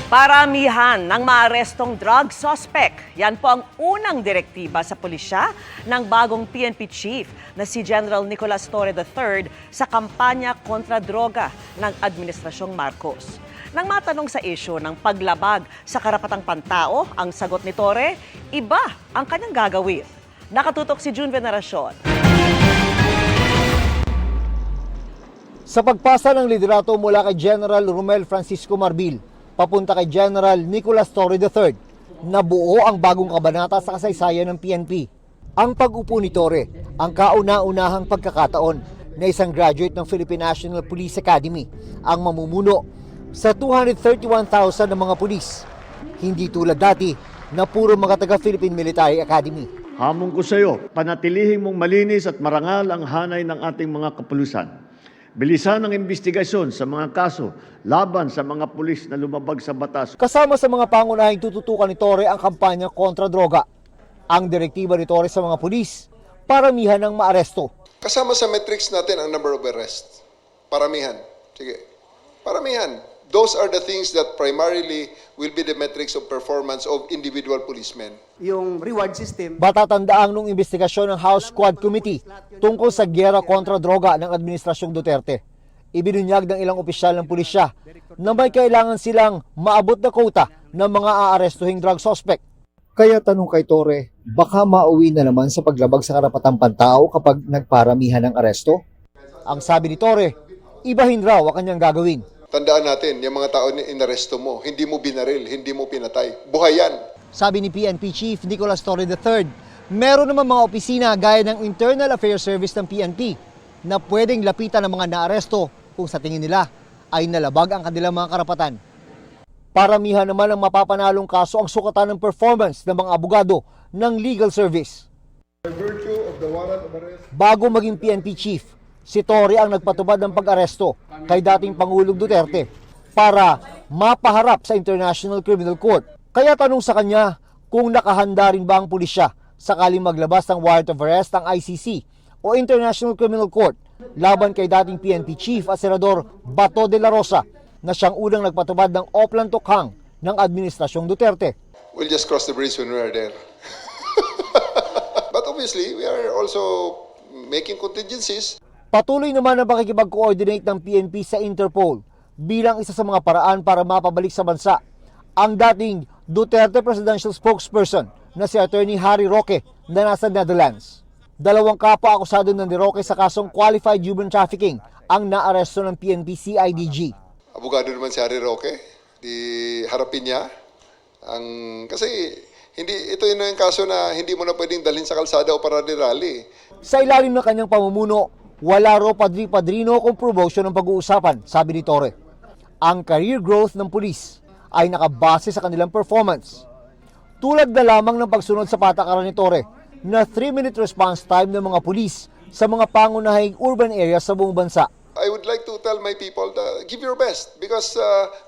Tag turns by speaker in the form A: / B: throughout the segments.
A: Paramihan ng maarestong drug suspect. Yan po ang unang direktiba sa pulisya ng bagong PNP chief na si General Nicolas Torre III sa kampanya kontra droga ng Administrasyong Marcos. Nang matanong sa isyu ng paglabag sa karapatang pantao, ang sagot ni Torre, iba ang kanyang gagawin. Nakatutok si June Veneracion.
B: Sa pagpasa ng liderato mula kay General Romel Francisco Marbil, papunta kay General Nicolas Torre III, nabuo ang bagong kabanata sa kasaysayan ng PNP. Ang pag-upo ni Torre, ang kauna-unahang pagkakataon na isang graduate ng Philippine National Police Academy ang mamumuno sa 231,000 ng mga pulis. Hindi tulad dati na puro mga taga-Philippine Military Academy.
C: Hamon ko sa iyo, panatilihing mong malinis at marangal ang hanay ng ating mga kapulisan. Bilisan ang investigasyon sa mga kaso laban sa mga pulis na lumabag sa batas.
B: Kasama sa mga pangunahing tututukan ni Torre ang kampanya kontra droga. Ang direktiba ni Torre sa mga pulis, paramihan ng maaresto.
D: Kasama sa metrics natin ang number of arrests. Paramihan. Sige. Paramihan. Those are the things that primarily will be the metrics of performance of individual policemen.
E: Yung reward system.
B: Batatandaang nung investigasyon ng House Quad Committee tungkol sa giyera kontra droga ng Administrasyong Duterte. Ibinunyag ng ilang opisyal ng pulisya na may kailangan silang maabot na quota ng mga aarestuhing drug suspect. Kaya tanong kay Torre, baka mauwi na naman sa paglabag sa karapatang pantao kapag nagparamihan ng aresto? Ang sabi ni Torre, ibahin raw ang kanyang gagawin.
D: Tandaan natin, yung mga tao na inaresto mo, hindi mo binaril, hindi mo pinatay. Buhay yan.
B: Sabi ni PNP Chief Nicolas Torre III, meron naman mga opisina gaya ng Internal Affairs Service ng PNP na pwedeng lapitan ng mga naaresto kung sa tingin nila ay nalabag ang kanilang mga karapatan. Paramihan naman ang mapapanalong kaso ang sukatan ng performance ng mga abogado ng legal service. Bago maging PNP Chief, si Torre ang nagpatubad ng pag-aresto kay dating Pangulong Duterte para mapaharap sa International Criminal Court. Kaya tanong sa kanya kung nakahanda rin ba ang pulisya sakaling maglabas ng warrant of arrest ang ICC o International Criminal Court laban kay dating PNP Chief at Senador Bato de la Rosa na siyang unang nagpatubad ng Oplan Tokhang ng Administrasyong Duterte.
D: We'll just cross the bridge when we are there. But obviously, we are also making contingencies.
B: Patuloy naman ang pakikipag-coordinate ng PNP sa Interpol bilang isa sa mga paraan para mapabalik sa bansa ang dating Duterte Presidential Spokesperson na si Attorney Harry Roque na nasa Netherlands. 2 kapwa akusado ng ni Roque sa kasong qualified human trafficking ang naaresto ng PNP CIDG.
D: Abogado naman si Harry Roque, di harapin niya. Kasi ito yung kaso na hindi mo na pwedeng dalhin sa kalsada o para rally.
B: Sa ilalim ng kanyang pamumuno, wala raw padri-padrino kung promotion ng pag-uusapan, sabi ni Torre. Ang career growth ng pulis ay nakabase sa kanilang performance. Tulad na lamang ng pagsunod sa patakaran ni Torre na 3-minute response time ng mga pulis sa mga pangunahing urban areas sa buong bansa.
D: I would like to tell my people to give your best because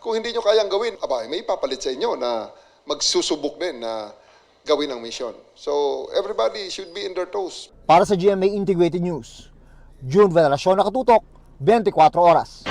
D: kung hindi nyo kayang gawin, may papalit sa inyo na magsusubok din na gawin ang mission. So everybody should be in their toes.
B: Para sa GMA Integrated News, June Veneracion, nakatutok, 24 oras.